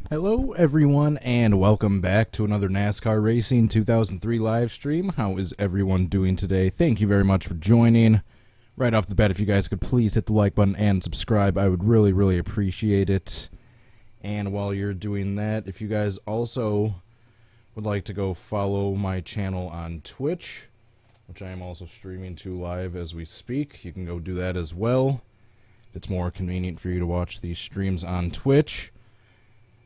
Hello everyone and welcome back to another NASCAR Racing 2003 live stream. How is everyone doing today? Thank you very much for joining. Right off the bat, if you guys could please hit the like button and subscribe, I would really appreciate it. And while you're doing that, if you guys also would like to go follow my channel on Twitch, which I am also streaming to live as we speak, you can go do that as well. It's more convenient for you to watch these streams on Twitch.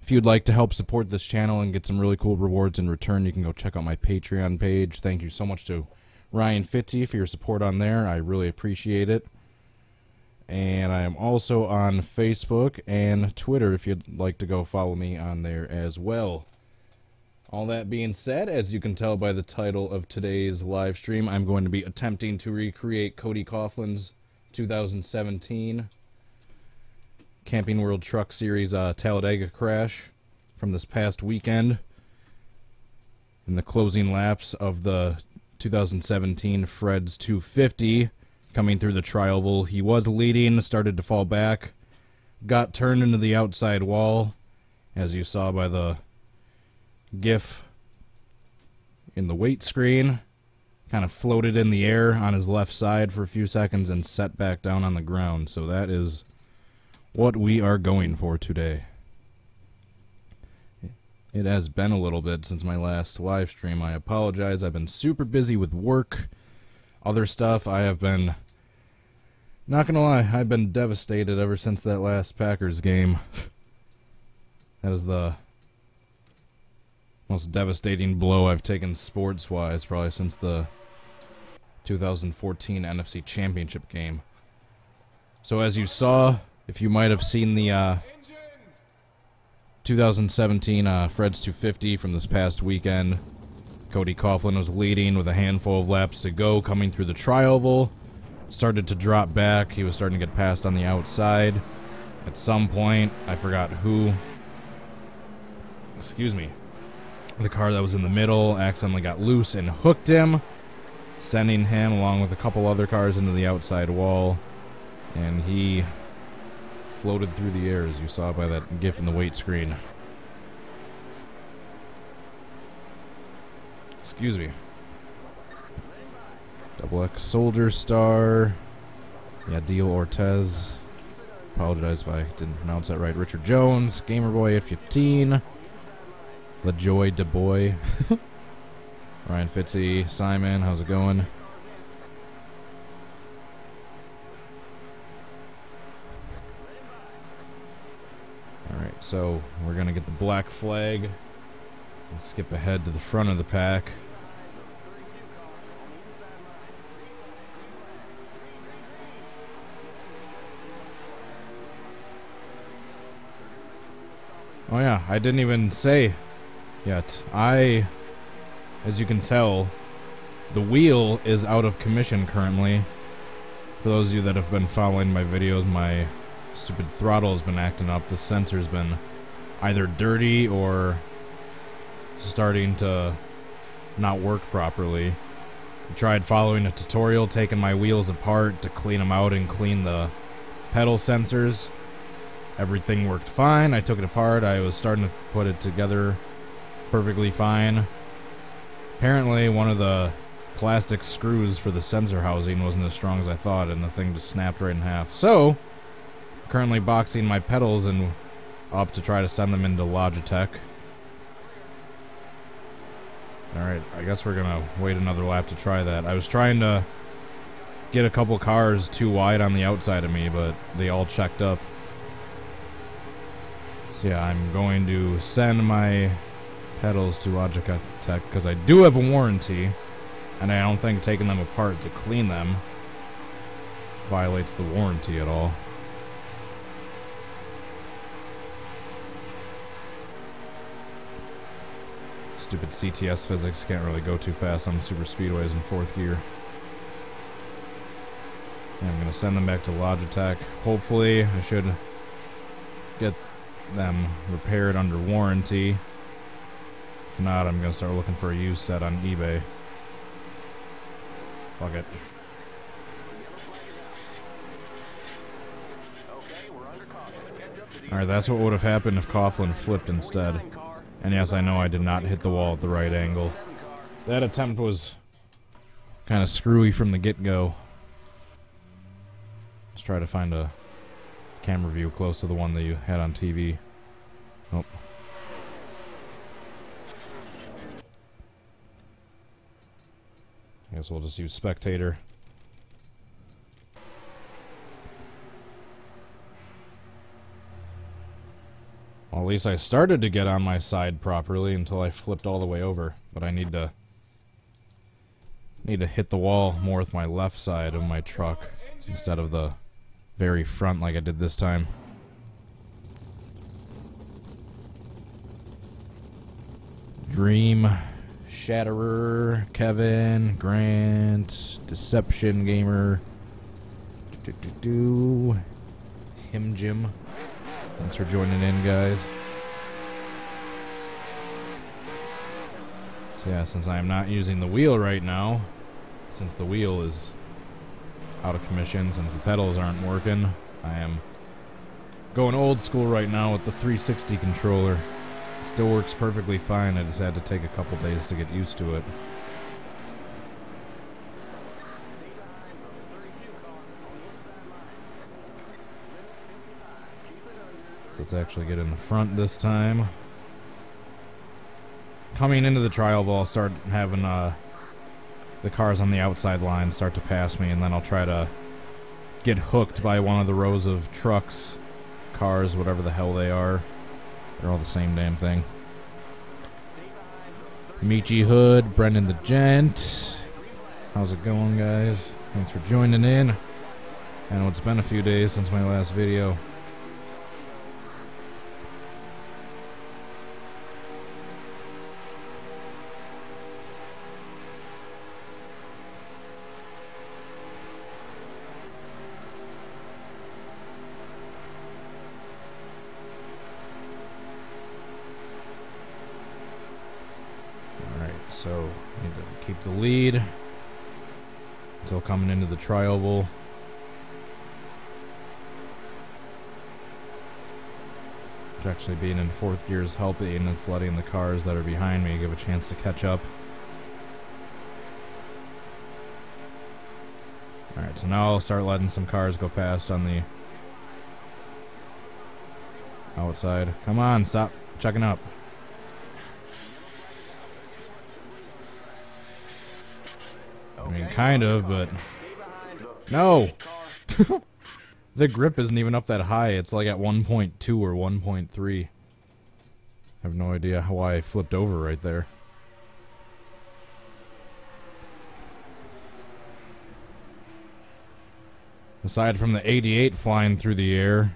If you'd like to help support this channel and get some really cool rewards in return, you can go check out my Patreon page. Thank you so much to Ryan Fitzy for your support on there. I really appreciate it. And I am also on Facebook and Twitter if you'd like to go follow me on there as well. All that being said, as you can tell by the title of today's live stream, I'm going to be attempting to recreate Cody Coughlin's 2017 Camping World Truck Series Talladega crash from this past weekend. In the closing laps of the 2017 Fred's 250, coming through the tri-oval, he was leading, started to fall back, got turned into the outside wall, as you saw by the GIF in the weight screen. Kind of floated in the air on his left side for a few seconds and set back down on the ground. So that is what we are going for today. It has been a little bit since my last live stream. I apologize. I've been super busy with work, other stuff. I have been, not gonna lie, I've been devastated ever since that last Packers game. That is the most devastating blow I've taken sports-wise probably since the 2014 NFC Championship game. So as you saw, if you might have seen the 2017 Fred's 250 from this past weekend, Cody Coughlin was leading with a handful of laps to go, coming through the tri-oval, started to drop back. He was starting to get passed on the outside. At some point, I forgot who, the car that was in the middle accidentally got loose and hooked him, sending him along with a couple other cars into the outside wall, and he floated through the air, as you saw by that GIF in the weight screen. Excuse me. Double X Soldier Star. Yeah, Dio Ortez. Apologize if I didn't pronounce that right. Richard Jones. Gamerboy at 15. LaJoy DeBoy. Ryan Fitzy. Simon, how's it going? Alright, so we're going to get the black flag and skip ahead to the front of the pack. Oh yeah, I didn't even say yet. As you can tell, the wheel is out of commission currently. For those of you that have been following my videos, my stupid throttle has been acting up. The sensor's been either dirty or starting to not work properly. I tried following a tutorial, taking my wheels apart to clean them out and clean the pedal sensors. Everything worked fine. I took it apart. I was starting to put it together perfectly fine. Apparently one of the plastic screws for the sensor housing wasn't as strong as I thought, and the thing just snapped right in half. So currently boxing my pedals and up to try to send them into Logitech. Alright, I guess we're gonna wait another lap to try that. I was trying to get a couple cars too wide on the outside of me, but they all checked up. So yeah, I'm going to send my pedals to Logitech because I do have a warranty, and I don't think taking them apart to clean them violates the warranty at all. Stupid CTS physics, can't really go too fast on super speedways in 4th gear. And I'm going to send them back to Logitech. Hopefully I should get them repaired under warranty. If not, I'm going to start looking for a used set on eBay. Fuck it. Okay, we're under Alright, that's what would have happened if Coughlin flipped instead. And yes, I know I did not hit the wall at the right angle. That attempt was kind of screwy from the get-go. Let's try to find a camera view close to the one that you had on TV. Oh. I guess we'll just use spectator. Well, at least I started to get on my side properly until I flipped all the way over. But I need to hit the wall more with my left side of my truck instead of the very front like I did this time. Dream, Shatterer, Kevin, Grant, Deception Gamer, Him Jim. Thanks for joining in, guys. So yeah, since I am not using the wheel right now, since the wheel is out of commission, since the pedals aren't working, I am going old school right now with the 360 controller. It still works perfectly fine, I just had to take a couple days to get used to it. Let's actually get in the front this time. Coming into the trial, I'll start having the cars on the outside line start to pass me, and then I'll try to get hooked by one of the rows of trucks, cars, whatever the hell they are. They're all the same damn thing. Michi Hood, Brendan the Gent. How's it going, guys? Thanks for joining in. I know it's been a few days since my last video. So, need to keep the lead until coming into the tri-oval. Which actually being in fourth gear is helping, and it's letting the cars that are behind me give a chance to catch up. Alright, so now I'll start letting some cars go past on the outside. Come on, stop checking up. I mean, kind of, but... No! The grip isn't even up that high. It's like at 1.2 or 1.3. I have no idea why I flipped over right there. Aside from the 88 flying through the air,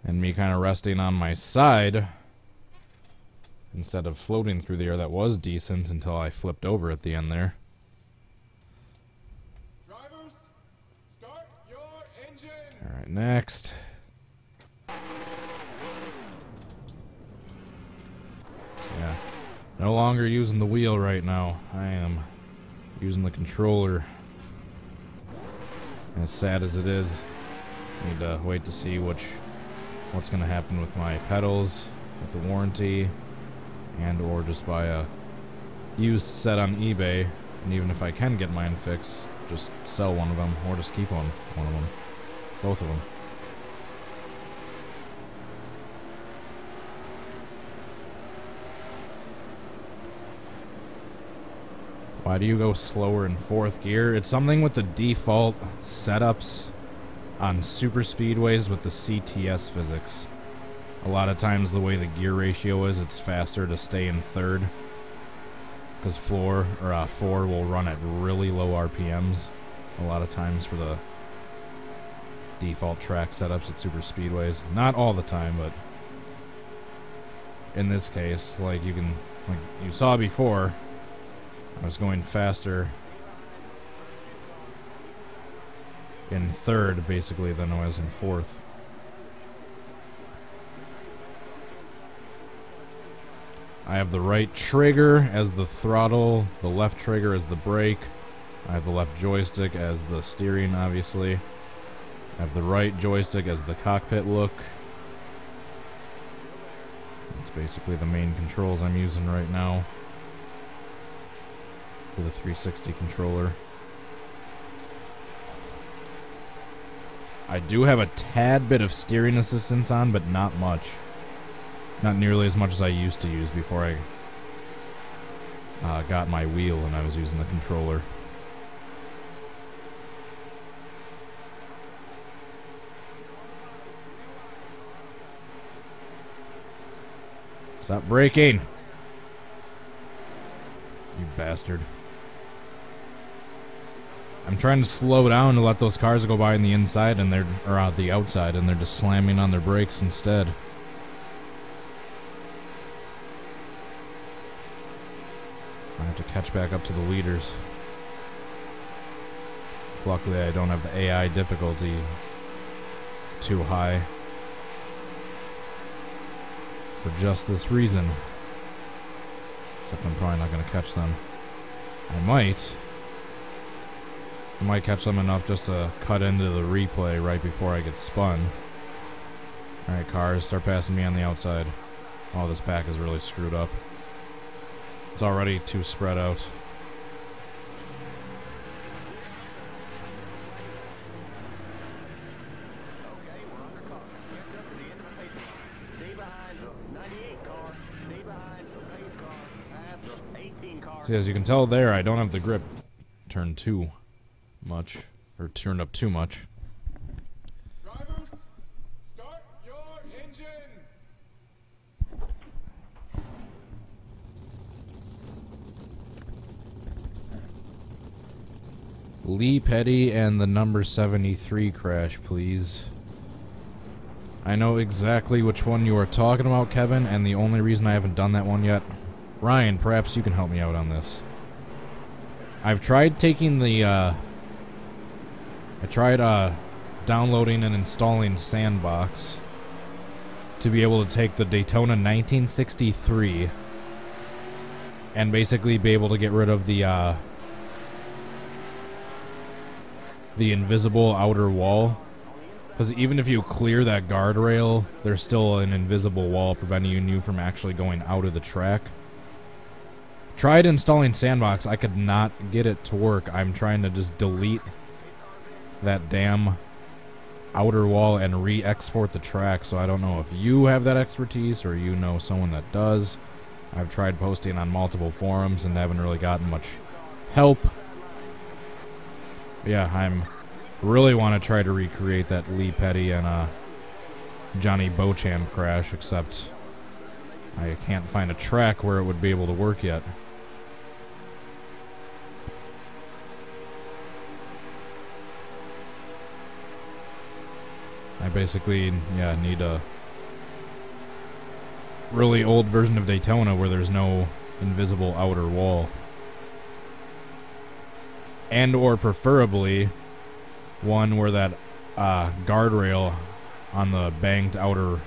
and me kind of resting on my side, instead of floating through the air, that was decent until I flipped over at the end there. Drivers, start your engine. Alright, next. Yeah. No longer using the wheel right now. I am using the controller. As sad as it is. Need to wait to see what's going to happen with my pedals, with the warranty, and or just buy a used set on eBay. And even if I can get mine fixed, just sell one of them, or just keep one of them. Both of them. Why do you go slower in fourth gear? It's something with the default setups on super speedways with the CTS physics. A lot of times the way the gear ratio is, it's faster to stay in third. Because 4 will run at really low RPMs. A lot of times for the default track setups at super speedways. Not all the time, but in this case, like you saw before, I was going faster in third, basically, than I was in fourth. I have the right trigger as the throttle, the left trigger as the brake. I have the left joystick as the steering, obviously. I have the right joystick as the cockpit look. That's basically the main controls I'm using right now for the 360 controller. I do have a tad bit of steering assistance on, but not much. Not nearly as much as I used to use before I got my wheel and I was using the controller. Stop braking! You bastard. I'm trying to slow down to let those cars go by on the inside and or out the outside, and they're just slamming on their brakes instead. I have to catch back up to the leaders. Luckily, I don't have the AI difficulty too high for just this reason. Except I'm probably not going to catch them. I might catch them enough just to cut into the replay right before I get spun. Alright, cars, start passing me on the outside. Oh, this pack is really screwed up. It's already too spread out. See, as you can tell there, I don't have the grip turned too much, or turned up too much. Drivers, start your engines. Lee Petty and the number 73 crash, please. I know exactly which one you are talking about, Kevin, and the only reason I haven't done that one yet. Ryan, perhaps you can help me out on this. I've tried taking the, downloading and installing Sandbox to be able to take the Daytona 1963 and basically be able to get rid of the invisible outer wall. Because even if you clear that guardrail, there's still an invisible wall preventing you from actually going out of the track. Tried installing Sandbox, I could not get it to work. I'm trying to just delete that damn outer wall and re-export the track, so I don't know if you have that expertise or you know someone that does. I've tried posting on multiple forums and haven't really gotten much help. But yeah, I'm really want to try to recreate that Lee Petty and Johnny Beauchamp crash, except I can't find a track where it would be able to work yet. I basically, yeah, need a really old version of Daytona where there's no invisible outer wall. And or preferably one where that guardrail on the banked outer,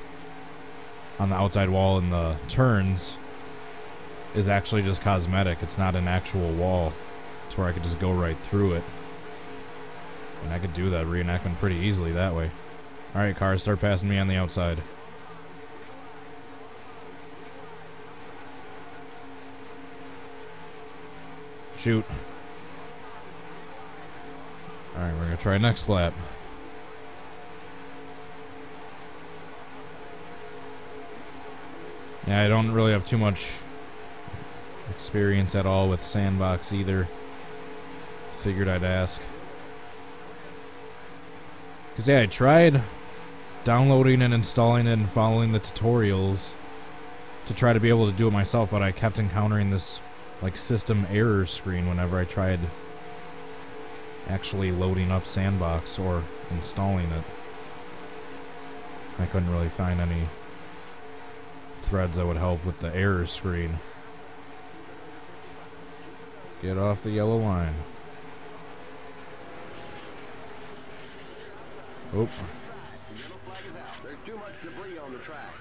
on the outside wall in the turns is actually just cosmetic. It's not an actual wall. It's where I could just go right through it. And I could do that reenactment pretty easily that way. Alright, cars, start passing me on the outside. Shoot. Alright, we're gonna try next lap. Yeah, I don't really have too much experience at all with Sandbox either. Figured I'd ask. Because, yeah, I tried downloading and installing it and following the tutorials to try to be able to do it myself, but I kept encountering this, like, system error screen whenever I tried actually loading up Sandbox or installing it. I couldn't really find any threads that would help with the error screen. Get off the yellow line. Oh. There's too much debris on the track.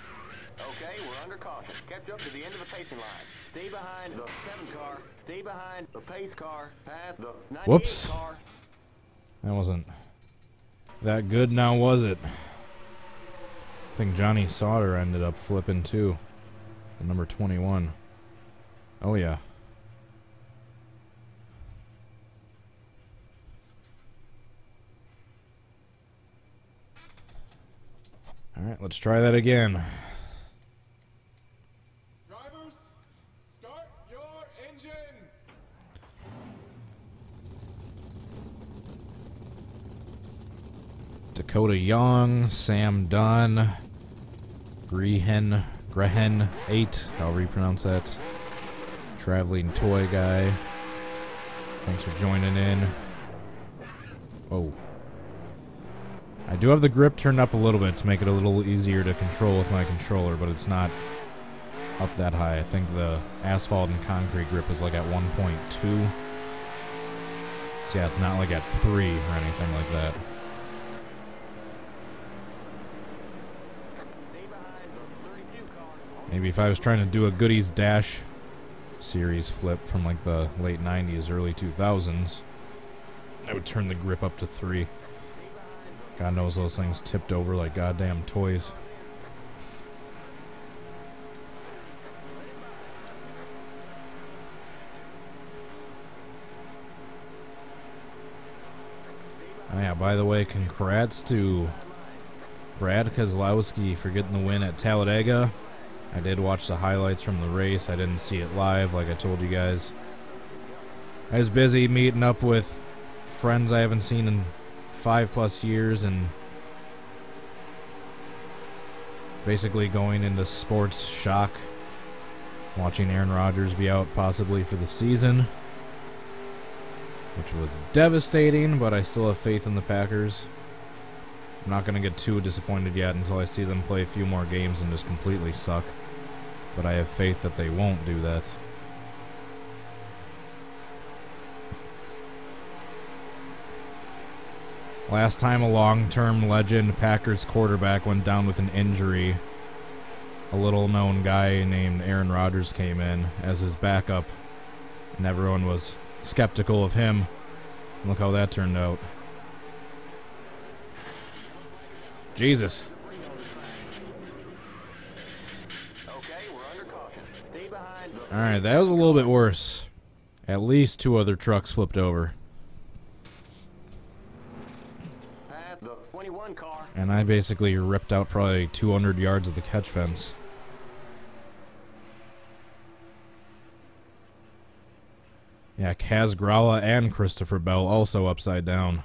Okay, we're under caution. Catch up to the end of the pacing line. Stay behind the 7 car. Stay behind the pace car. Pass the 98 Whoops. car. That wasn't that good now, was it? I think Johnny Sauter ended up flipping too. The number 21. Oh yeah. Alright, let's try that again. Drivers, start your engines. Dakota Young, Sam Dunn, Grehen 8, however you pronounce that. Traveling Toy Guy. Thanks for joining in. Oh. I do have the grip turned up a little bit to make it a little easier to control with my controller, but it's not up that high. I think the asphalt and concrete grip is like at 1.2. So yeah, it's not like at 3 or anything like that. Maybe if I was trying to do a Goodies Dash series flip from like the late 90s, early 2000s, I would turn the grip up to 3. God knows those things tipped over like goddamn toys. Oh yeah, by the way, congrats to Brad Keselowski for getting the win at Talladega. I did watch the highlights from the race. I didn't see it live like I told you guys. I was busy meeting up with friends I haven't seen in 5+ years and basically going into sports shock, watching Aaron Rodgers be out possibly for the season, which was devastating, but I still have faith in the Packers. I'm not going to get too disappointed yet until I see them play a few more games and just completely suck, but I have faith that they won't do that. Last time a long-term legend Packers quarterback went down with an injury, a little-known guy named Aaron Rodgers came in as his backup, and everyone was skeptical of him. Look how that turned out. Jesus. Alright, that was a little bit worse. At least 2 other trucks flipped over. And I basically ripped out probably 200 yards of the catch fence. Yeah, Kaz Gralla and Christopher Bell also upside down.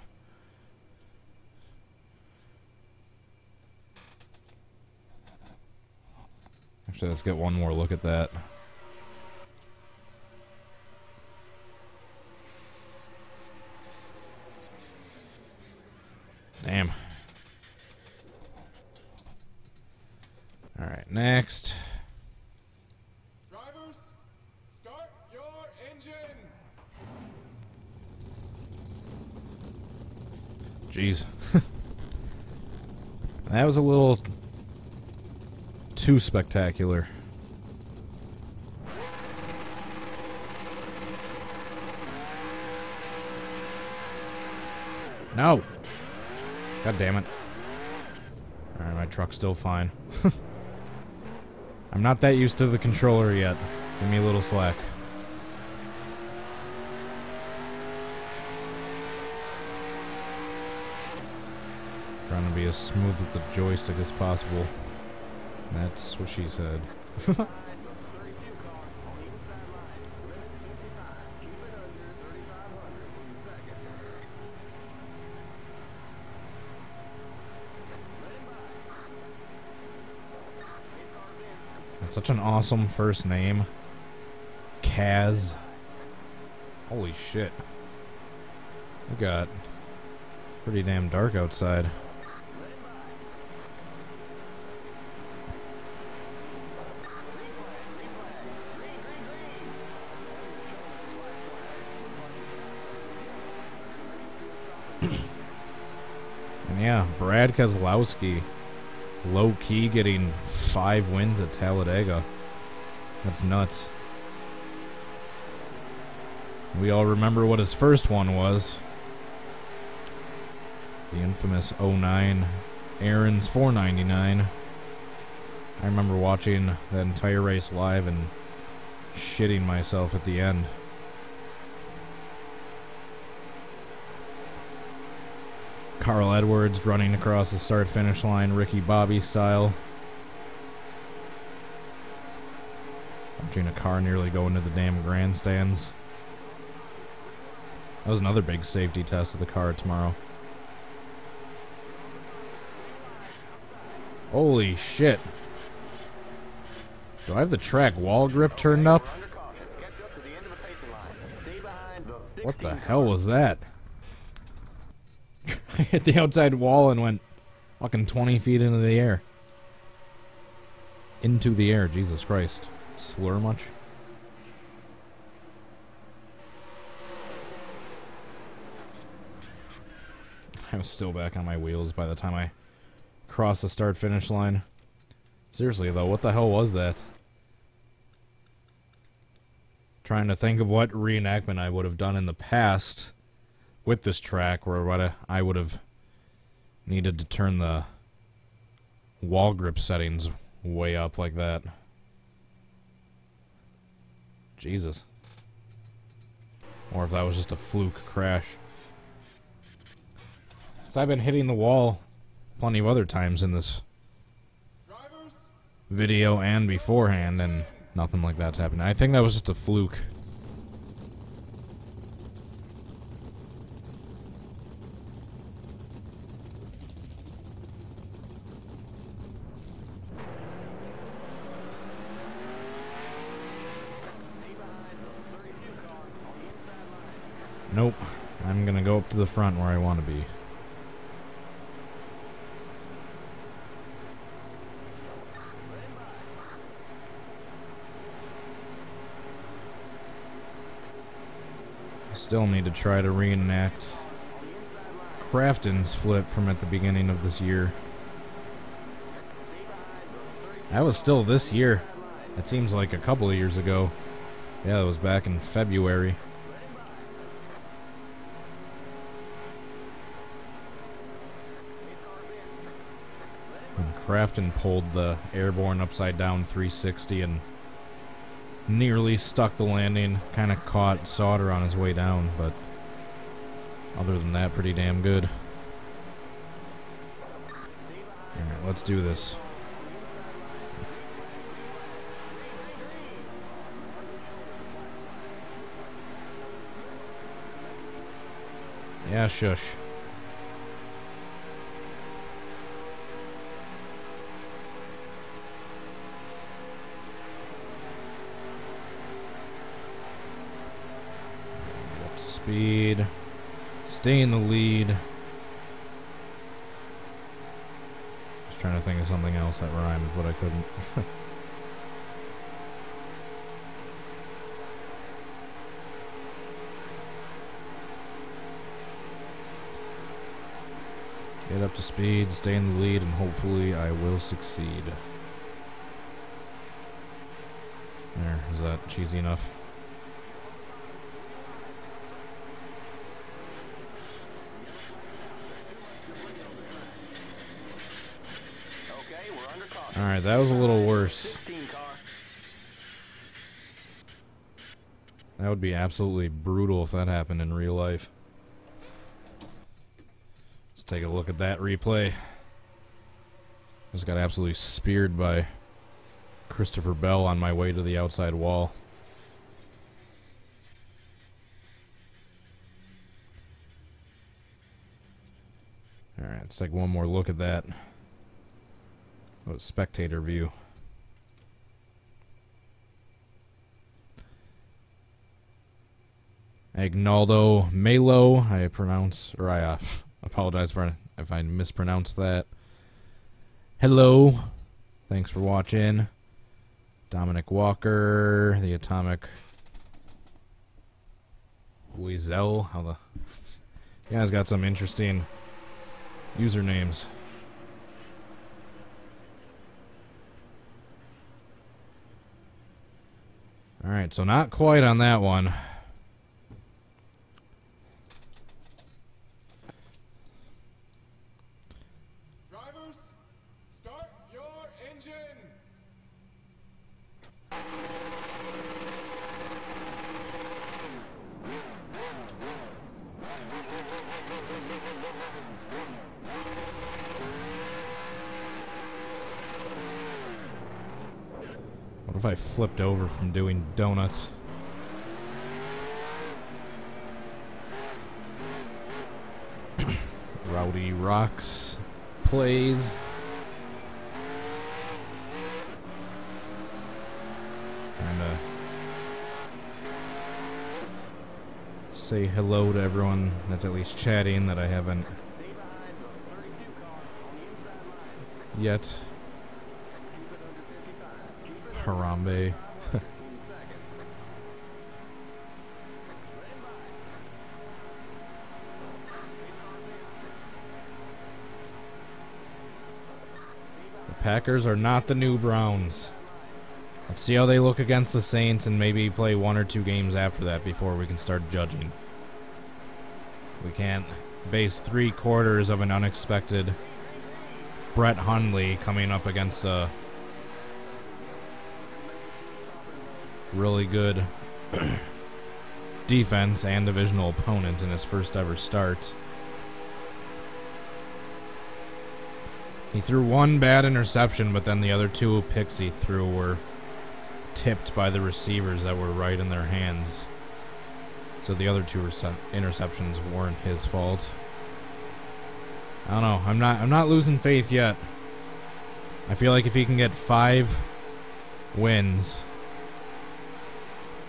Actually, let's get one more look at that. Damn. Alright, next. Drivers, start your engines. Jeez. That was a little too spectacular. No! God damn it. Alright, my truck's still fine. I'm not that used to the controller yet. Give me a little slack. Trying to be as smooth with the joystick as possible. That's what she said. That's such an awesome first name. Kaz. Holy shit. It got pretty damn dark outside. And yeah, Brad Keselowski, low-key getting 5 wins at Talladega. That's nuts. We all remember what his first one was. The infamous '09 Aaron's 499. I remember watching that entire race live and shitting myself at the end. Carl Edwards running across the start-finish line, Ricky Bobby style. Watching a car nearly go into the damn grandstands. That was another big safety test of the car tomorrow. Holy shit. Do I have the track wall grip turned up? What the hell was that? I hit the outside wall and went fucking 20 feet into the air. Into the air, Jesus Christ. Slur much? I was still back on my wheels by the time I crossed the start-finish line. Seriously, though, what the hell was that? Trying to think of what reenactment I would have done in the past with this track, where what I would have needed to turn the wall grip settings way up like that. Jesus. Or if that was just a fluke crash. So I've been hitting the wall plenty of other times in this video and beforehand, and nothing like that's happened. I think that was just a fluke. Nope. I'm gonna go up to the front where I want to be. Still need to try to reenact Crafton's flip from at the beginning of this year. That was still this year. It seems like a couple of years ago. Yeah, it was back in February. When Crafton pulled the airborne upside down 360 and nearly stuck the landing, kind of caught Sauter on his way down, but other than that, pretty damn good. Alright, let's do this. Yeah, shush. Speed. Stay in the lead. Just trying to think of something else that rhymed, but I couldn't. Get up to speed, stay in the lead, and hopefully I will succeed. There, is that cheesy enough? Alright, that was a little worse. That would be absolutely brutal if that happened in real life. Let's take a look at that replay. Just got absolutely speared by Christopher Bell on my way to the outside wall. Alright, let's take one more look at that. Oh, spectator view. Agnaldo Melo, I apologize for if I mispronounced that. Hello, thanks for watching. Dominic Walker, the Atomic Weasel. How the you guys got some interesting usernames. Alright, so not quite on that one. if I flipped over from doing donuts? Rowdy Rocks plays. Trying to say hello to everyone that's at least chatting that I haven't yet. Harambe. The Packers are not the new Browns. Let's see how they look against the Saints and maybe play 1 or 2 games after that before we can start judging. We can't base 3/4 of an unexpected Brett Hundley coming up against a really good defense and divisional opponent in his first ever start. He threw 1 bad interception, but then the other 2 picks he threw were tipped by the receivers that were right in their hands. So the other 2 interceptions weren't his fault. I don't know. I'm not losing faith yet. I feel like if he can get 5 wins,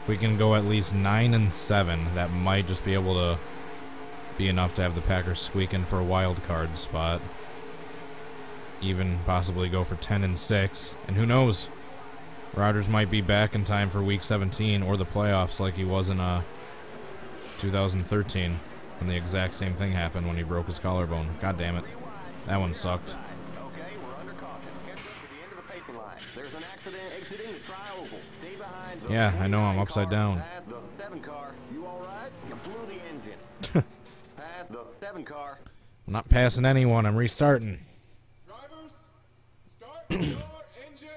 if we can go at least 9-7, that might just be able to be enough to have the Packers squeak in for a wild card spot. Even possibly go for 10-6, and who knows? Rodgers might be back in time for Week 17 or the playoffs, like he was in 2013, when the exact same thing happened when he broke his collarbone. God damn it, that one sucked. Okay, we're under caution. Catch up to the end of the pacing line. There's an accident exiting the tri-oval. Stay behind the Yeah, I know, I'm upside down. Past the 7 car. You all right? You blew the engine. Past the 7 car. I'm not passing anyone, I'm restarting. Drivers, start your engine.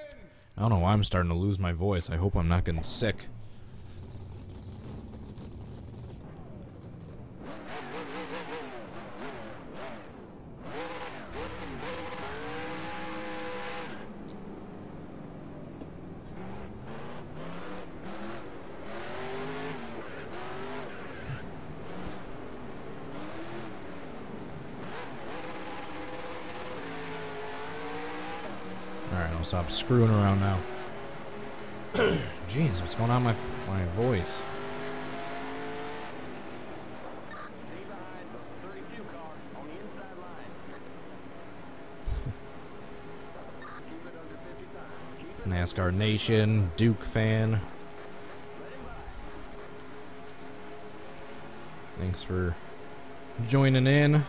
I don't know why I'm starting to lose my voice. I hope I'm not getting sick. Alright, I'll stop screwing around now. Jeez, what's going on with my voice? Stay behind the 32 car on the inside line. Keep it under 55. NASCAR Nation, Duke fan. Thanks for joining in.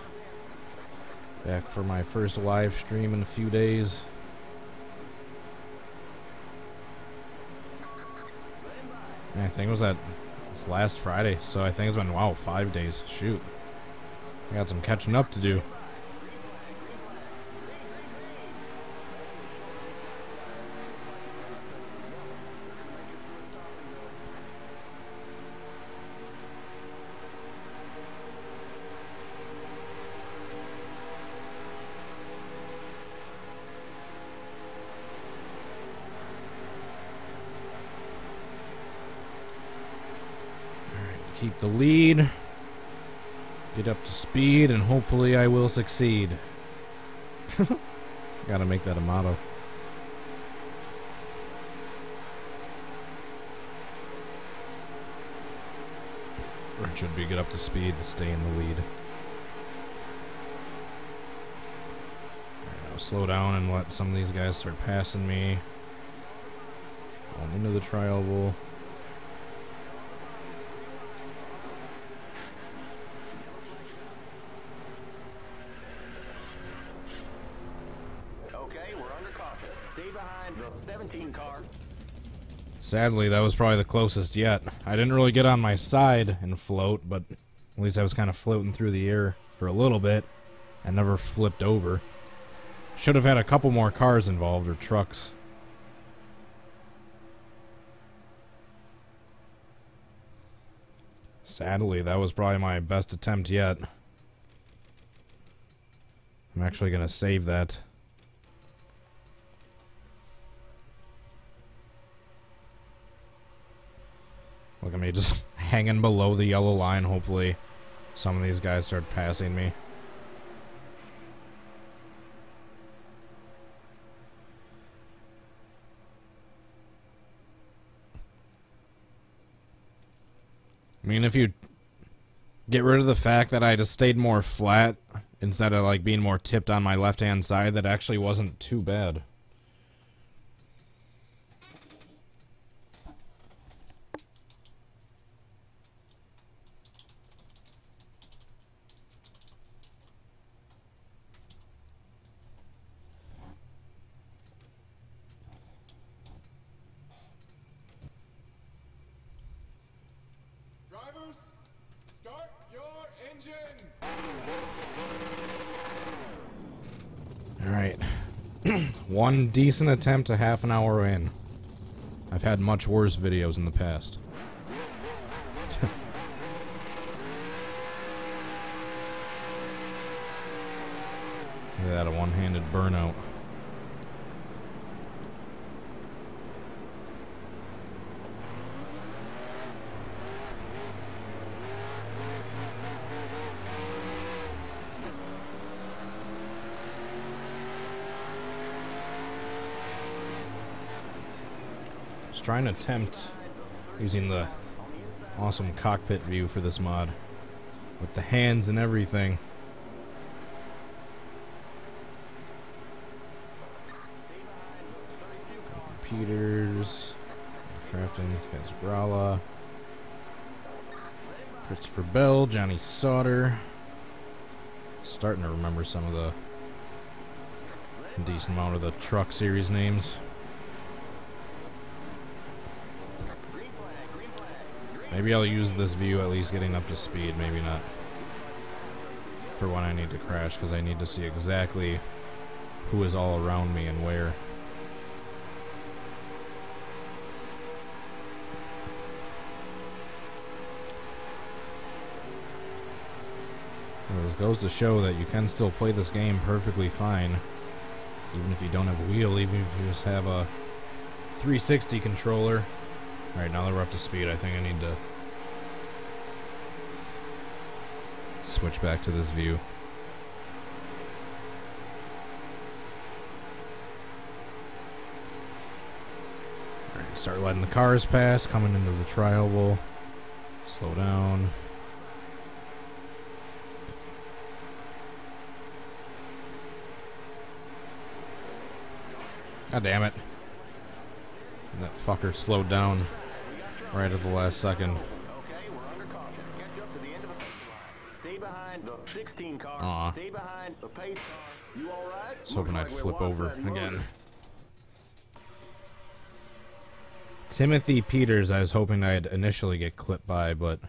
Back for my first live stream in a few days. I think it was last Friday, so I think it's been, wow, 5 days. Shoot. I got some catching up to do. Keep the lead, get up to speed, and hopefully I will succeed. Gotta make that a motto. Or it should be get up to speed to stay in the lead. Alright, I'll slow down and let some of these guys start passing me. Going into the tri-oval. Sadly, that was probably the closest yet. I didn't really get on my side and float, but at least I was kind of floating through the air for a little bit and never flipped over. Should have had a couple more cars involved, or trucks. Sadly, that was probably my best attempt yet. I'm actually going to save that. constantly just hanging below the yellow line. Hopefully some of these guys start passing me. I mean, if you get rid of the fact that I just stayed more flat instead of like being more tipped on my left-hand side, that actually wasn't too bad. Drivers, start your engine. Alright. One decent attempt a half an hour in. I've had much worse videos in the past. Look at that, a one-handed burnout. Trying to attempt using the awesome cockpit view for this mod with the hands and everything. Peters, Crafton, Casbrala, Christopher Bell, Johnny Sauter. Starting to remember some of the decent amount of the truck series names. Maybe I'll use this view at least getting up to speed, maybe not for when I need to crash, because I need to see exactly who is all around me and where. Well, this goes to show that you can still play this game perfectly fine, even if you don't have a wheel, even if you just have a 360 controller. Alright, now that we're up to speed, I think I need to switch back to this view. Alright, start letting the cars pass, coming into the trial, we'll slow down. God damn it. That fucker slowed down right at the last second. Okay, we're under caution. Catch up to the end of the pace line. Stay behind the 16 car. Aw. Stay behind the pace car. You all right? I was hoping I'd flip over again. Timothy Peters, I was hoping I'd initially get clipped by, but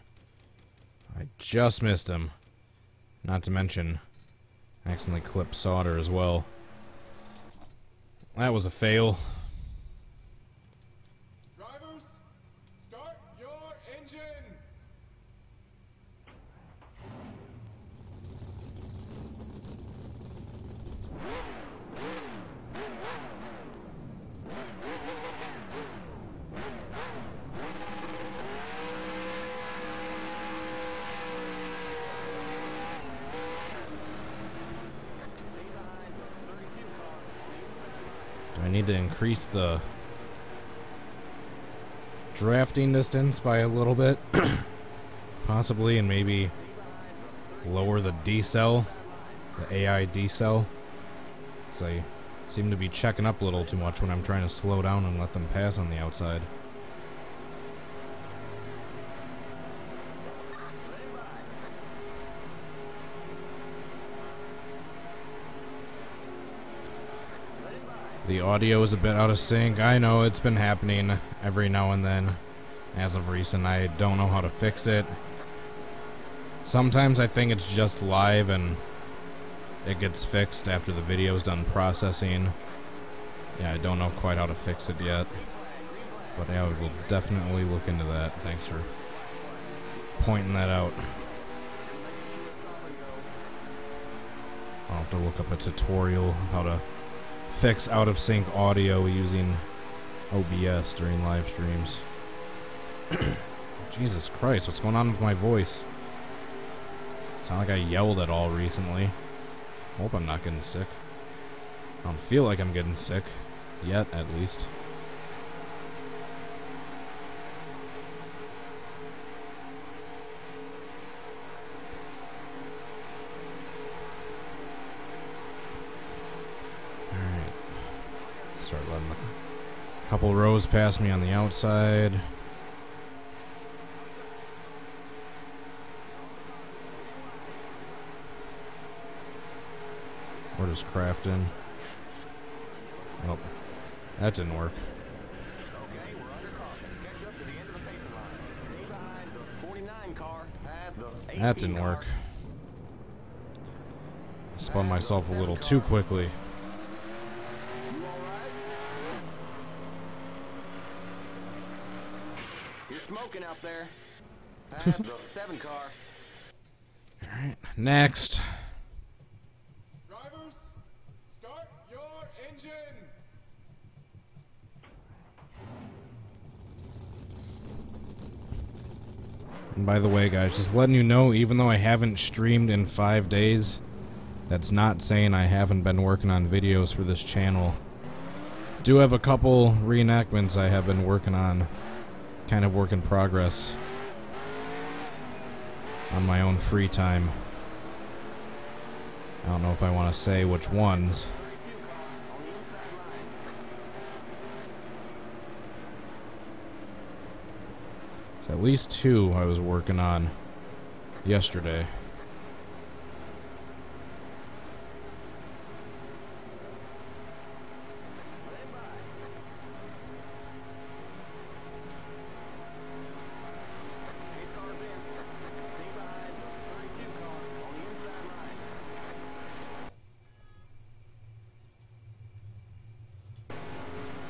I just missed him. Not to mention, I accidentally clipped Sauter as well. That was a fail. Drivers, start your engines. I need to increase the drafting distance by a little bit, possibly, and maybe lower the decel, the AI decel, because I seem to be checking up a little too much when I'm trying to slow down and let them pass on the outside. The audio is a bit out of sync. I know it's been happening every now and then. As of recent, I don't know how to fix it. Sometimes I think it's just live and it gets fixed after the video's done processing. Yeah, I don't know quite how to fix it yet. But yeah, we will definitely look into that. Thanks for pointing that out. I'll have to look up a tutorial of how to fix out-of-sync audio using OBS during live streams. Jesus Christ, what's going on with my voice? Sound like I yelled at all recently. Hope I'm not getting sick. I don't feel like I'm getting sick. Yet, at least. Alright. Start letting a couple rows pass me on the outside. We're just crafting. Oh, that didn't work. Okay, we're under caution. Catch up to the end of the pavement line. Stay behind the 49 car at the 18 That didn't car. work. I spun myself a little too quickly. You all right? You're smoking out there. At the 7 car. Alright, next. Drivers, start your engines. And by the way, guys, just letting you know, even though I haven't streamed in 5 days, that's not saying I haven't been working on videos for this channel. Do have a couple reenactments I have been working on, kind of work in progress, on my own free time. I don't know if I want to say which ones. It's at least 2 I was working on yesterday.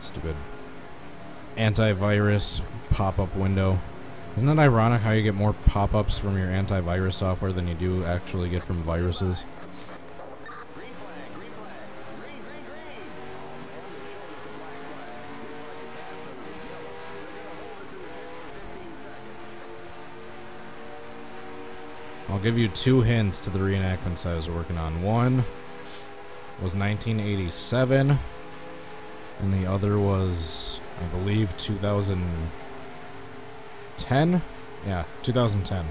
Stupid antivirus pop-up window. Isn't it ironic how you get more pop-ups from your antivirus software than you do actually get from viruses? Green flag, green flag. Green, green, green. I'll give you 2 hints to the reenactments I was working on. One was 1987, and the other was, I believe, 2010? Yeah, 2010.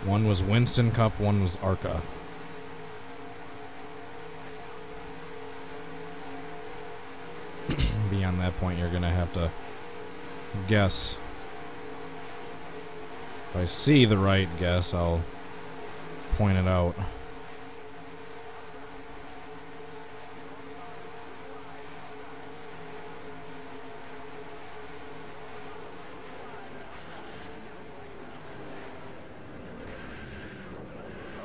One was Winston Cup, one was Arca. Beyond that point, you're gonna have to guess. If I see the right guess, I'll point it out.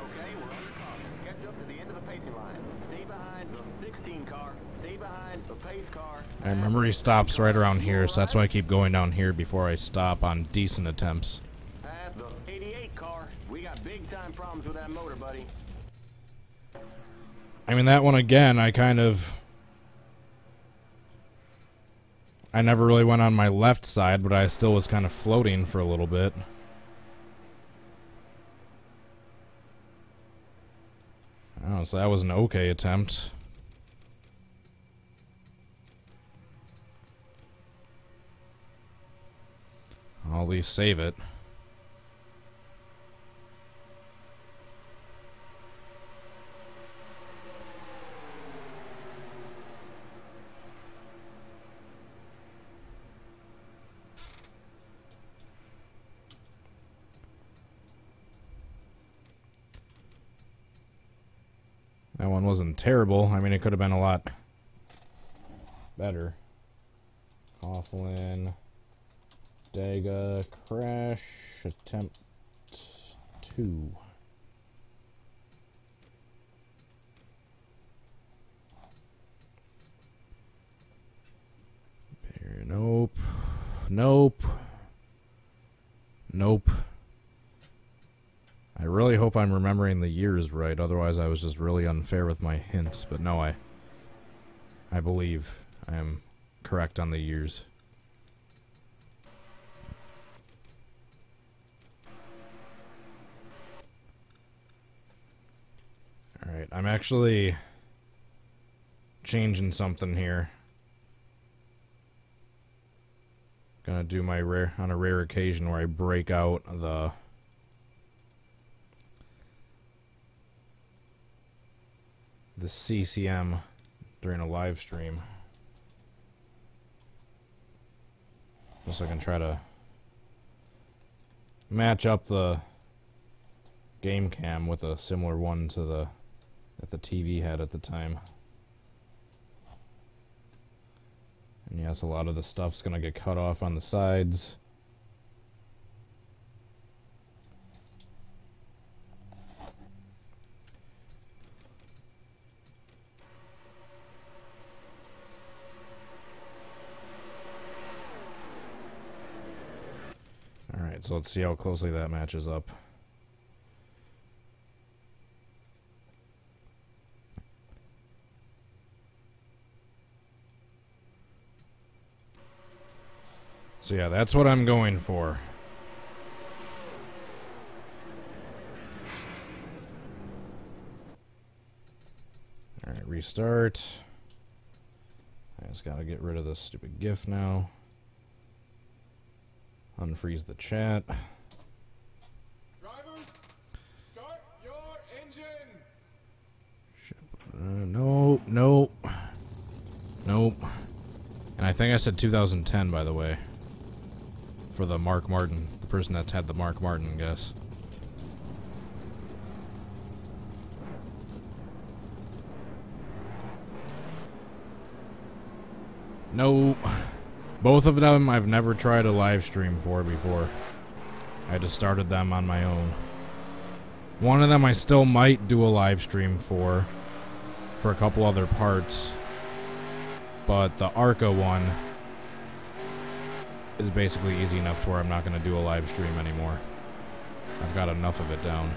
Okay, we're under caution. Catch up to the end of the pacing line. Stay behind the 16 car. Stay behind the pace car. My memory stops right around here, so that's why I keep going down here before I stop on decent attempts. At the 88 car. We got big time problems with that motor, buddy. I mean, that one again, I never really went on my left side, but I still was kind of floating for a little bit. I don't know, so that was an okay attempt. I'll at least save it. That one wasn't terrible. I mean, it could have been a lot better. Coughlin, Talladega, crash, attempt 2. There, nope. Nope. Nope. I really hope I'm remembering the years right, otherwise I was just really unfair with my hints. But no, I believe I am correct on the years. I'm actually changing something here. Gonna do my rare, on a rare occasion where I break out the CCM during a live stream. Just so I can try to match up the game cam with a similar one to that the TV had at the time. And yes, a lot of the stuff's gonna get cut off on the sides. Alright, so let's see how closely that matches up. So yeah, that's what I'm going for. Alright, restart. I just gotta get rid of this stupid GIF now. Unfreeze the chat. Drivers, start your engines. Nope, nope. Nope. And I think I said 2010, by the way. For the Mark Martin. The person that had the Mark Martin, I guess. Nope. Both of them I've never tried a live stream for before. I just started them on my own. One of them I still might do a live stream for a couple other parts. But the Arca one is basically easy enough to where I'm not going to do a live stream anymore. I've got enough of it down.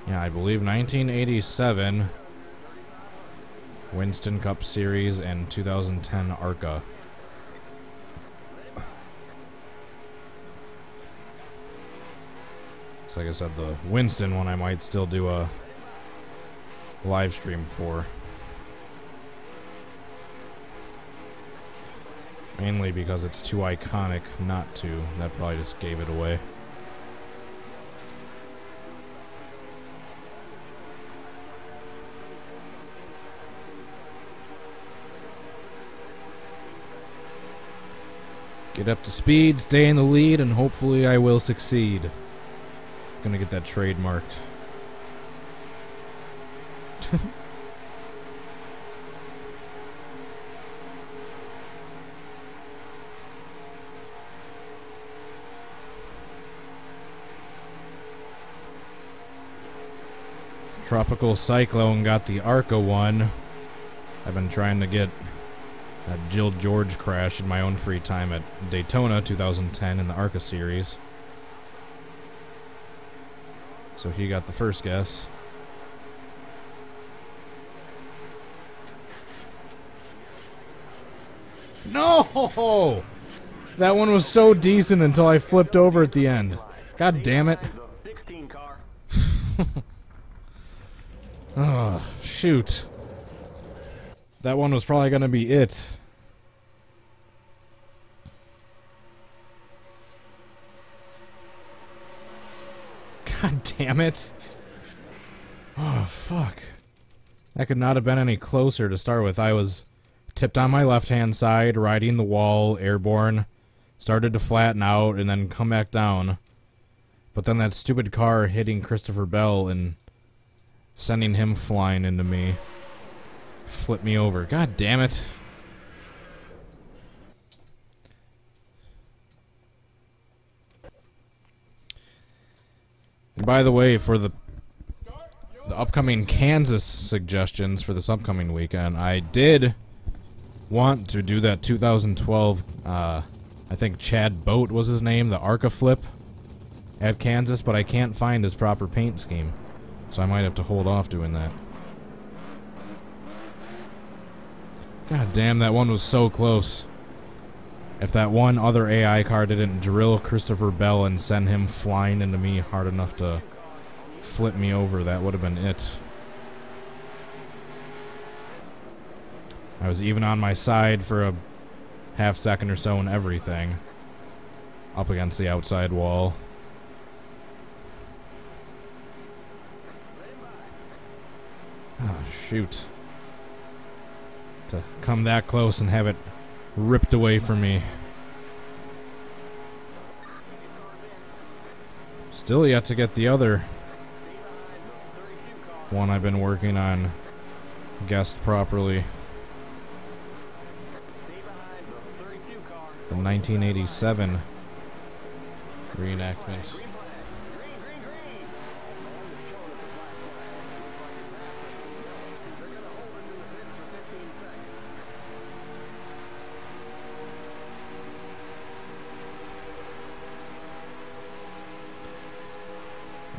Yeah, I believe 1987 Winston Cup Series and 2010 Arca. So like I said, the Winston one I might still do a live stream for. Mainly because it's too iconic not to. That probably just gave it away. Get up to speed, stay in the lead, and hopefully I will succeed. Gonna get that trademarked. Tropical Cyclone got the Arca one. I've been trying to get that Jill George crash in my own free time at Daytona 2010 in the Arca series. So he got the first guess. No! That one was so decent until I flipped over at the end. God damn it. Oh, shoot. That one was probably gonna be it. God damn it. Oh, fuck. That could not have been any closer to start with. I was tipped on my left-hand side, riding the wall, airborne, started to flatten out, and then come back down. But then that stupid car hitting Christopher Bell and sending him flying into me. Flip me over. God damn it. And by the way, for the upcoming Kansas suggestions for this upcoming weekend, I did want to do that 2012, I think Chad Boat was his name, the Arca flip at Kansas, but I can't find his proper paint scheme. So I might have to hold off doing that. God damn, that one was so close. If that one other AI car didn't drill Christopher Bell and send him flying into me hard enough to flip me over, that would have been it. I was even on my side for a half second or so and everything. Up against the outside wall. Oh, shoot. To come that close and have it ripped away from me. Still yet to get the other one I've been working on guessed properly. The 1987 reenactment.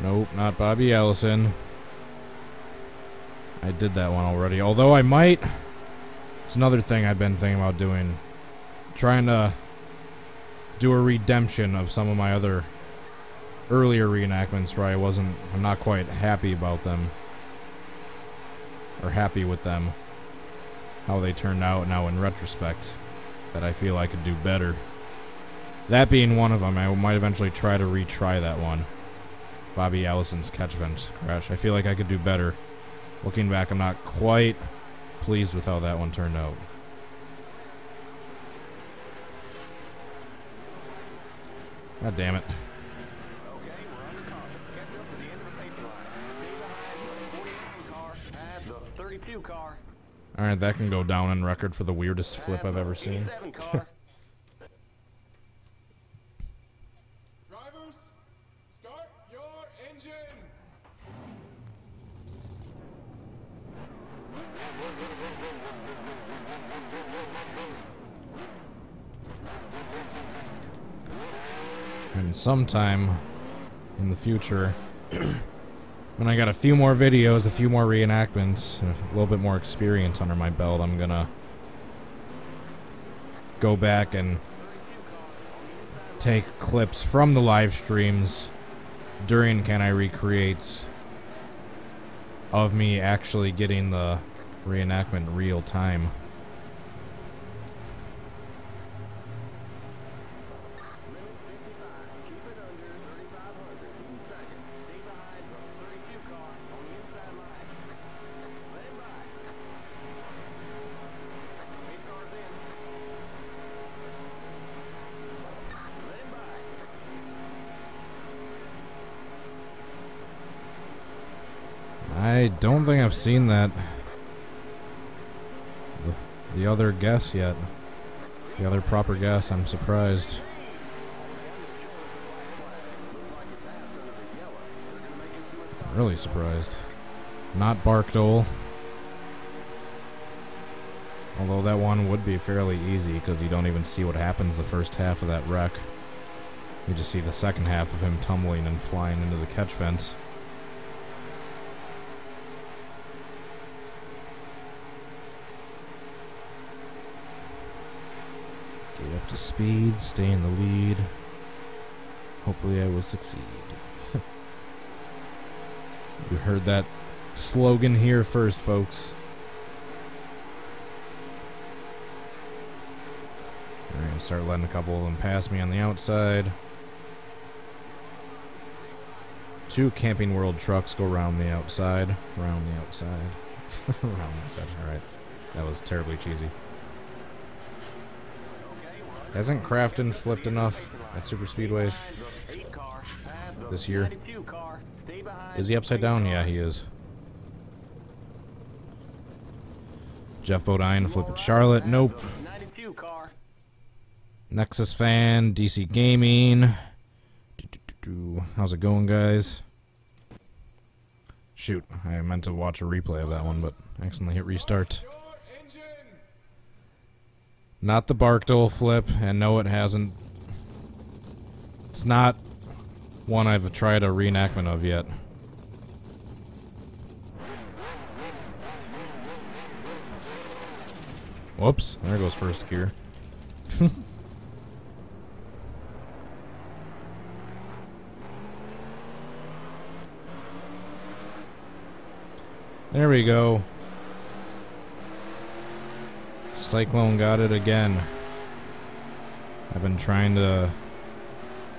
Nope, not Bobby Allison. I did that one already. Although I might... It's another thing I've been thinking about doing. Trying to do a redemption of some of my other earlier reenactments where I'm not quite happy about them. Or happy with them. How they turned out now in retrospect. That I feel I could do better. That being one of them, I might eventually try to retry that one. Bobby Allison's catch vent crash. I feel like I could do better. Looking back, I'm not quite pleased with how that one turned out. God damn it. Alright, that can go down on record for the weirdest flip I've ever seen. Drivers, start your engines. And sometime in the future, when I got a few more videos, a few more reenactments, and a little bit more experience under my belt, I'm gonna go back and take clips from the live streams during Can I Recreates of me actually getting the reenactment real time. I don't think I've seen that. The other guess yet. The other proper guess. I'm surprised. Really surprised. Not Barkdole. Although that one would be fairly easy because you don't even see what happens the first half of that wreck. You just see the second half of him tumbling and flying into the catch fence. Get up to speed, stay in the lead. Hopefully I will succeed. You heard that slogan here first, folks. Alright, start letting a couple of them pass me on the outside. 2 Camping World trucks go around the outside. Around the outside. Around the outside. Alright. That was terribly cheesy. Hasn't Crafton flipped enough at super speedways this year? Is he upside down? Yeah, he is. Jeff Bodine flip at Charlotte. Nope. Nexus Fan, DC Gaming. How's it going, guys? Shoot, I meant to watch a replay of that one, but accidentally hit restart. Not the Barkdole flip, and no, it hasn't. It's not one I've tried a reenactment of yet. Whoops, there goes first gear. There we go. Cyclone got it again. I've been trying to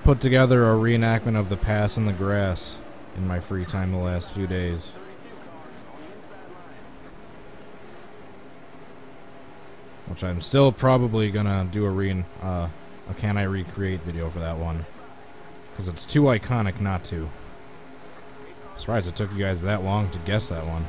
put together a reenactment of the pass in the grass in my free time the last few days. Which I'm still probably gonna do a Can I Recreate video for that one. Because it's too iconic not to. Surprised it took you guys that long to guess that one.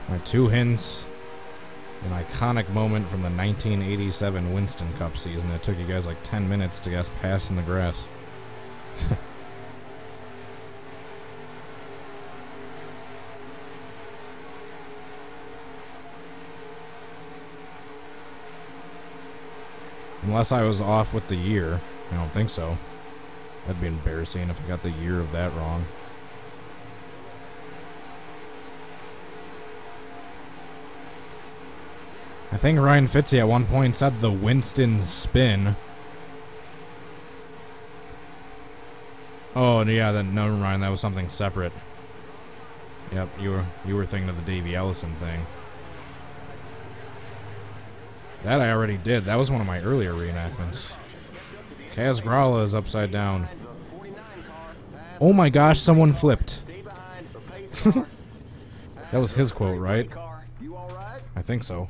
My two hints, an iconic moment from the 1987 Winston Cup season. It took you guys like 10 minutes to guess pass in the grass. Unless I was off with the year. I don't think so. That'd be embarrassing if I got the year of that wrong. I think Ryan Fitzy at one point said the Winston spin. Oh yeah, then never mind. That was something separate. Yep, you were thinking of the Davey Ellison thing. That I already did. That was one of my earlier reenactments. Kaz Grala is upside down. Oh my gosh, someone flipped. That was his quote, right? I think so.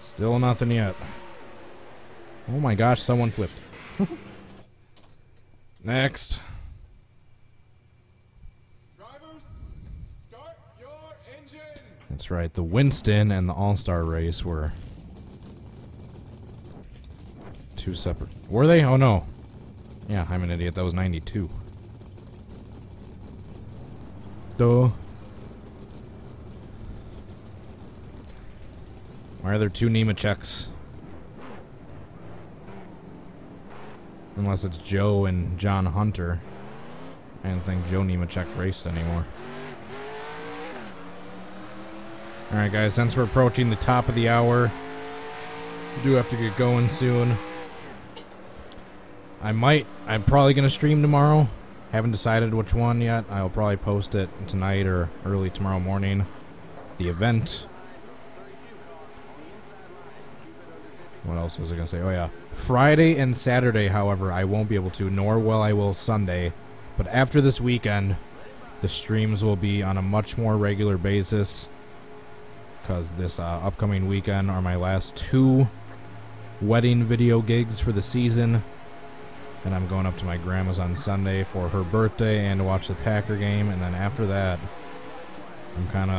Still nothing yet. Oh my gosh, someone flipped. Next. Drivers, start your engine. That's right, the Winston and the All-Star race were two separate. Were they? Oh no. Yeah, I'm an idiot. That was 92. Duh. Why are there two Nemecheks? Unless it's Joe and John Hunter. I don't think Joe Nemechek raced anymore. Alright guys, since we're approaching the top of the hour, we do have to get going soon. I'm probably going to stream tomorrow. Haven't decided which one yet. I'll probably post it tonight or early tomorrow morning. The event. What else was I going to say? Oh, yeah. Friday and Saturday, however, I won't be able to, nor will I will Sunday. But after this weekend, the streams will be on a much more regular basis. Because this upcoming weekend are my last two wedding video gigs for the season. And I'm going up to my grandma's on Sunday for her birthday and to watch the Packer game. And then after that, I'm kind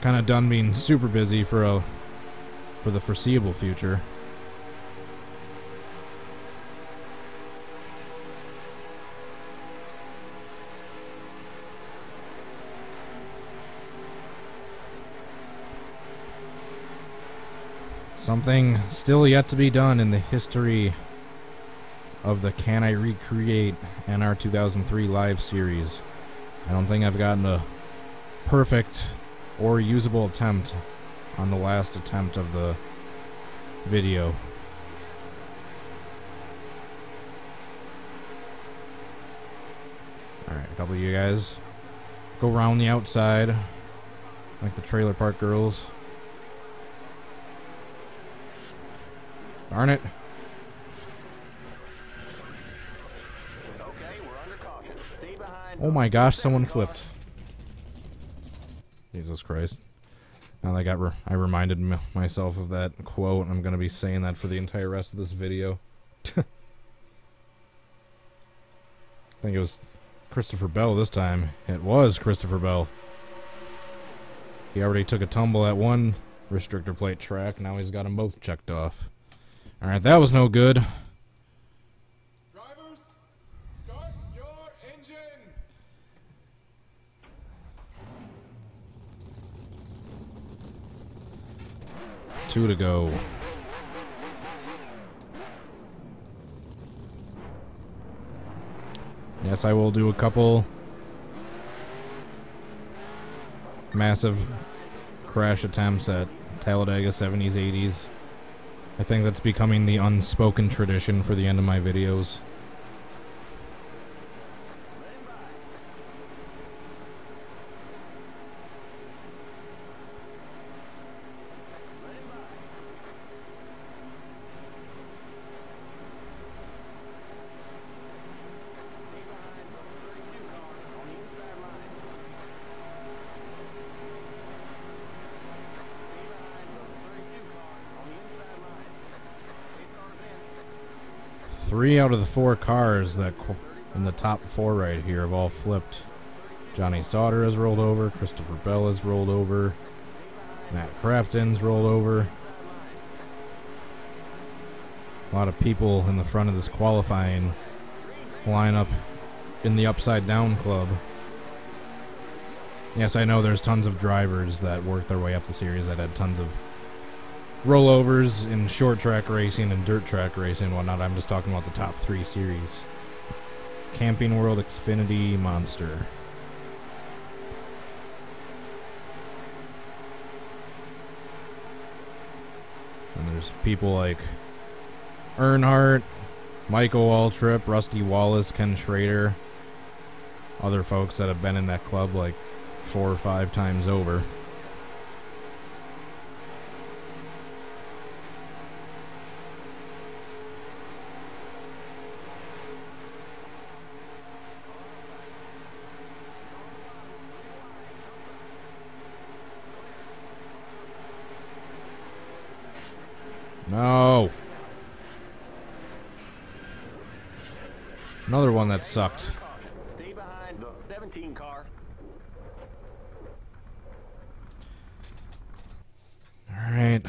of done being super busy for the foreseeable future. Something still yet to be done in the history of the Can I Recreate NR2003 live series. I don't think I've gotten a perfect or usable attempt on the last attempt of the video. Alright, a couple of you guys go around the outside like the trailer park girls. Darn it. Oh my gosh, someone flipped. Jesus Christ. Now that I reminded myself of that quote, and I'm going to be saying that for the entire rest of this video. I think it was Christopher Bell this time. It was Christopher Bell. He already took a tumble at one restrictor plate track, now he's got them both checked off. Alright, that was no good. Drivers, start your engines. 2 to go. Yes, I will do a couple massive crash attempts at Talladega 70s, 80s. I think that's becoming the unspoken tradition for the end of my videos. Three out of the 4 cars that in the top 4 right here have all flipped. Johnny Sauter has rolled over. Christopher Bell has rolled over. Matt Crafton's rolled over. A lot of people in the front of this qualifying lineup in the Upside Down Club. Yes, I know there's tons of drivers that worked their way up the series that had tons of rollovers in short track racing and dirt track racing and whatnot. I'm just talking about the top 3 series. Camping World, Xfinity, Monster. And there's people like Earnhardt, Michael Waltrip, Rusty Wallace, Ken Schrader, other folks that have been in that club like 4 or 5 times over. No. Another one that sucked. Stay behind the 17 car. All right.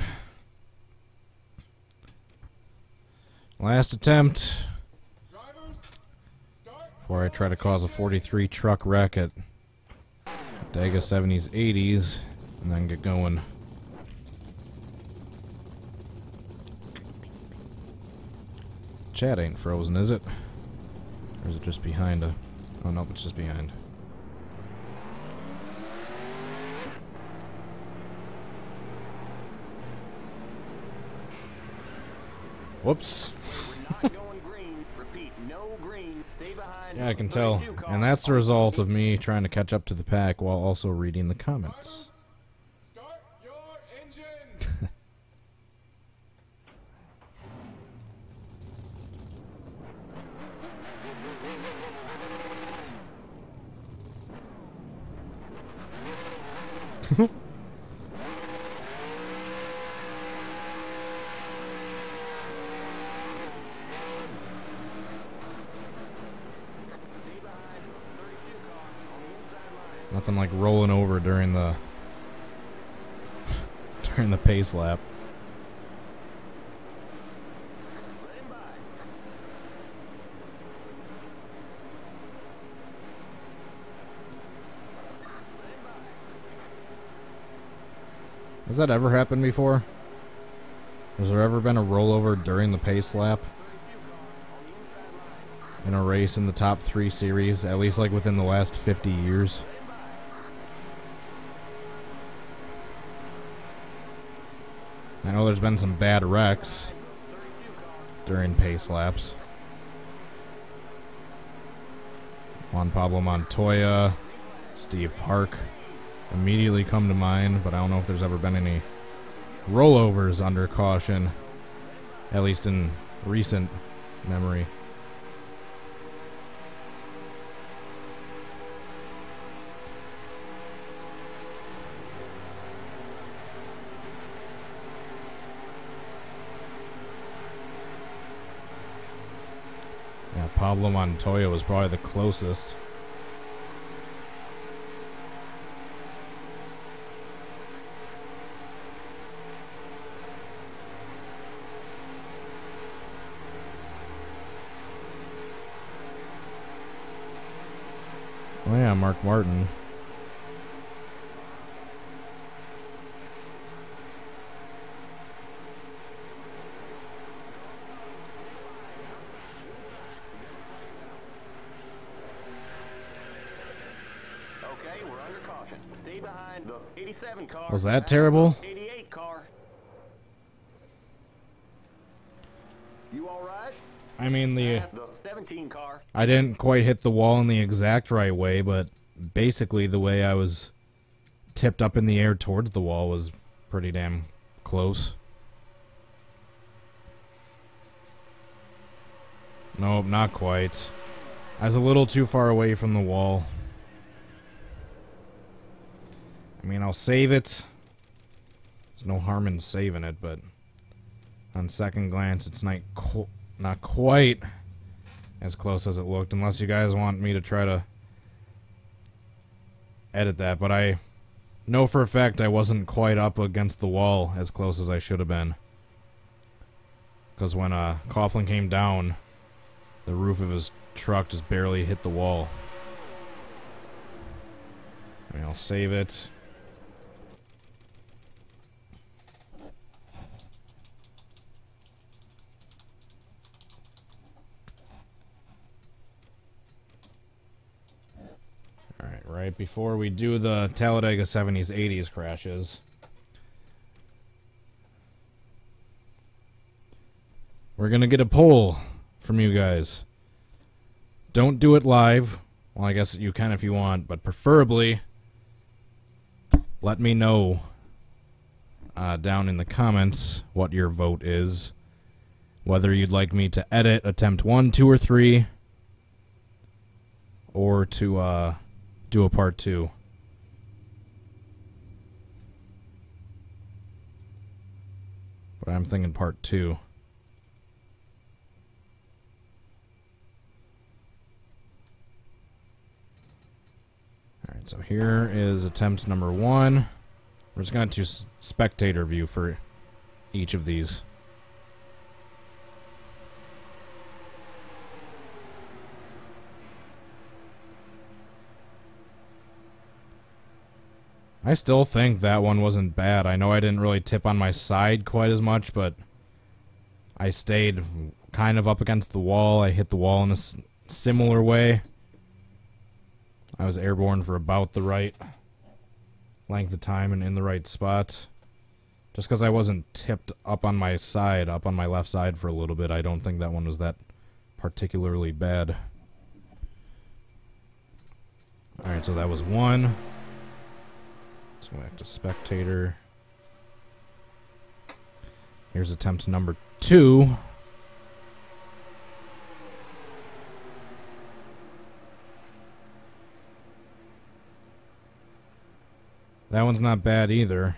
Last attempt Drivers, start. before I try to cause a 43 truck wreck at Talladega 70s, 80s, and then get going. Chat ain't frozen, is it? Or is it just behind a... Oh, nope, it's just behind. Whoops. We're not going green. Repeat, no green. Stay behind. Yeah, I can tell. And that's the result of me trying to catch up to the pack while also reading the comments. Drivers, start your engine. Nothing like rolling over during the during the pace lap. Has that ever happened before? Has there ever been a rollover during the pace lap in a race in the top 3 series, at least like within the last 50 years? I know there's been some bad wrecks during pace laps. Juan Pablo Montoya, Steve Park immediately come to mind, but I don't know if there's ever been any rollovers under caution, at least in recent memory. Yeah, Pablo Montoya was probably the closest. Oh yeah, Mark Martin. Okay, we're under caution. Stay behind the 87 car. Was that terrible? 88 car. You all right? I mean, The 17 car. I didn't quite hit the wall in the exact right way, but basically the way I was tipped up in the air towards the wall was pretty damn close. Nope, not quite. I was a little too far away from the wall. I mean, I'll save it. There's no harm in saving it, but on second glance, it's not quite as close as it looked, unless you guys want me to try to edit that. But I know for a fact I wasn't quite up against the wall as close as I should have been. Because when Coughlin came down, the roof of his truck just barely hit the wall. I mean, I'll save it. Alright, right before we do the Talladega 70s, 80s crashes, we're gonna get a poll from you guys. Don't do it live. Well, I guess you can if you want, but preferably let me know down in the comments what your vote is. Whether you'd like me to edit attempt 1, 2, or 3, or to do a part 2. But I'm thinking part 2. Alright, so here is attempt number 1. We're just going to spectator view for each of these. I still think that one wasn't bad. I know I didn't really tip on my side quite as much, but I stayed kind of up against the wall. I hit the wall in a similar way. I was airborne for about the right length of time and in the right spot. Just because I wasn't tipped up on my side, up on my left side for a little bit, I don't think that one was that particularly bad. Alright, so that was 1. Let's go back to spectator. Here's attempt number 2. That one's not bad either.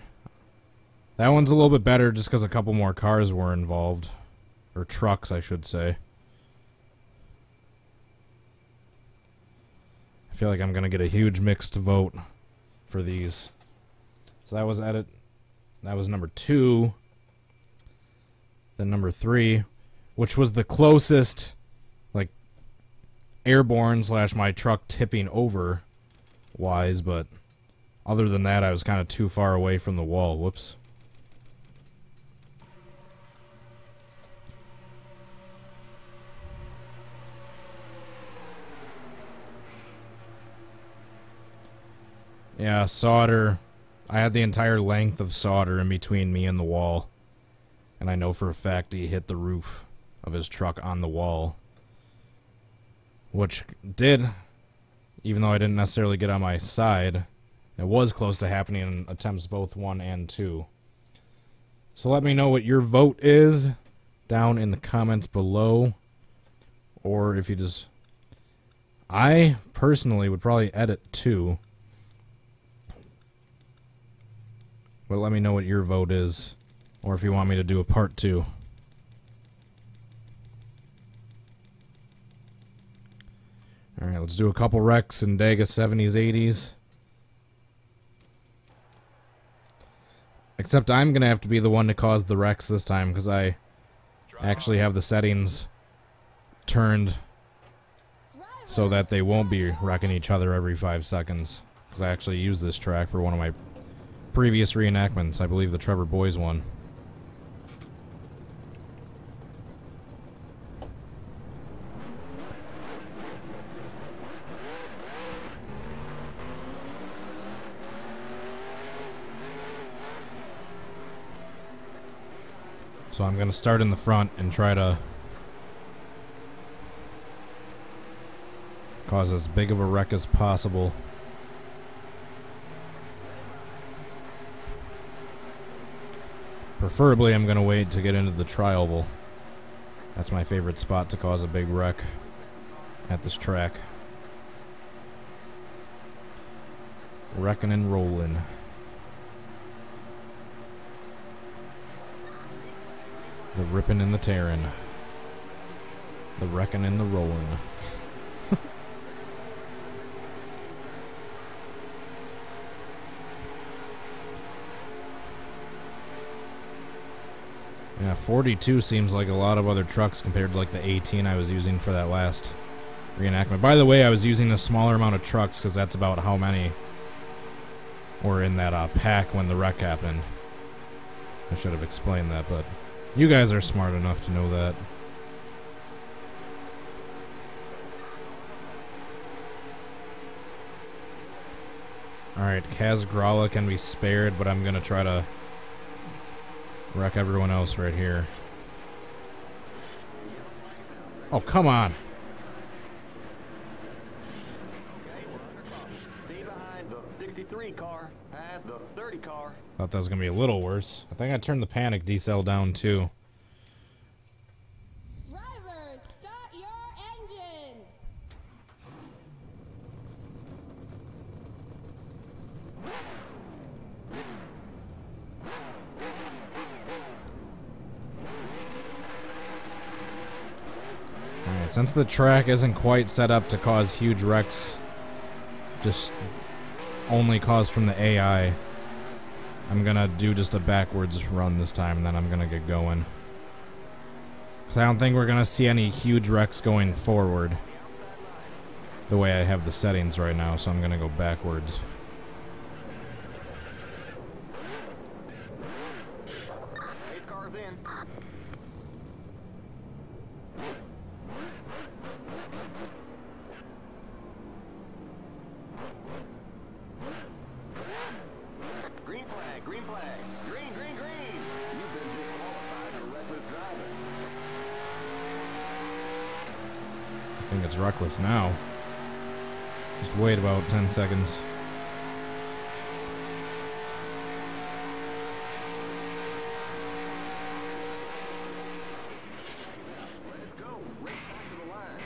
That one's a little bit better just because a couple more cars were involved. Or trucks, I should say. I feel like I'm going to get a huge mixed vote for these. So that was that was number 2. Then number 3, which was the closest, like, airborne / my truck tipping over wise, but other than that, I was kind of too far away from the wall. Whoops. Yeah, solder. I had the entire length of solder in between me and the wall. And I know for a fact he hit the roof of his truck on the wall. Which did, even though I didn't necessarily get on my side, it was close to happening in attempts both 1 and 2. So let me know what your vote is down in the comments below. Or if you just... I personally would probably edit 2. But let me know what your vote is. Or if you want me to do a part 2. Alright, let's do a couple wrecks in Dega 70s, 80s. Except I'm going to have to be the one to cause the wrecks this time, because I actually have the settings turned so that they won't be wrecking each other every 5 seconds. Because I actually used this track for one of my previous reenactments. I believe the Trevor Boys one. So I'm going to start in the front and try to cause as big of a wreck as possible. Preferably, I'm going to wait to get into the tri-oval. That's my favorite spot to cause a big wreck at this track. Wrecking and rolling. The ripping and the tearing. The wrecking and the rolling. Yeah, 42 seems like a lot of other trucks compared to like the 18 I was using for that last reenactment. By the way, I was using a smaller amount of trucks because that's about how many were in that pack when the wreck happened. I should have explained that, but you guys are smart enough to know that. Alright, Kaz Grala can be spared, but I'm going to try to wreck everyone else right here. Oh, come on. Okay, we're under caution. Stay behind the 63 car, past the 30 car. Thought that was going to be a little worse. I think I turned the panic decel down too. Drivers, start your engines! Alright, since the track isn't quite set up to cause huge wrecks, just only caused from the AI, I'm gonna do just a backwards run this time, and then I'm gonna get going. Because I don't think we're gonna see any huge wrecks going forward the way I have the settings right now, so I'm gonna go backwards. Eight cars in. Green flag, green flag. Green, green, green. You've been disqualified for reckless driving. I think it's reckless now. Just wait about 10 seconds. Let's go. Race back to the line.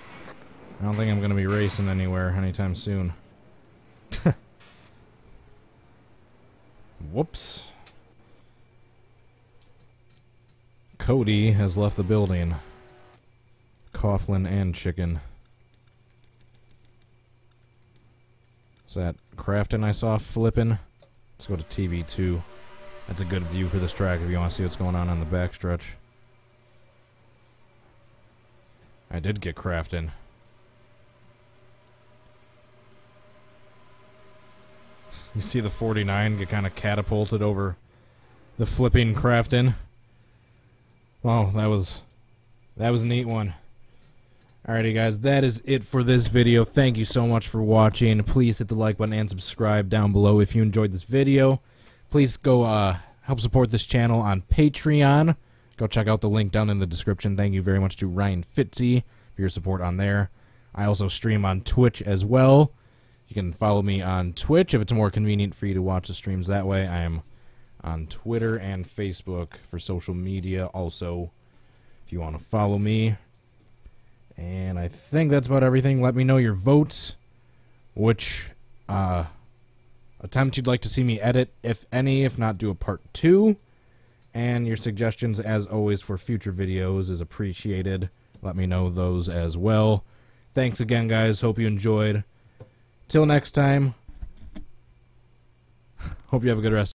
I don't think I'm gonna be racing anywhere anytime soon. Whoops. Cody has left the building. Coughlin and Chicken. Is that Crafton I saw flipping? Let's go to TV2. That's a good view for this track if you want to see what's going on the backstretch. I did get Crafton. You see the 49 get kind of catapulted over the flipping Crafton. Wow, that was a neat one. Alrighty guys, that is it for this video. Thank you so much for watching. Please hit the like button and subscribe down below if you enjoyed this video. Please go help support this channel on Patreon. Go check out the link down in the description. Thank you very much to Ryan Fitzy for your support on there. I also stream on Twitch as well. You can follow me on Twitch if it's more convenient for you to watch the streams that way. I am on Twitter and Facebook for social media also if you want to follow me. And I think that's about everything. Let me know your votes, which attempt you'd like to see me edit, if any, if not do a part 2. And your suggestions, as always, for future videos is appreciated. Let me know those as well. Thanks again, guys. Hope you enjoyed. Till next time, hope you have a good rest.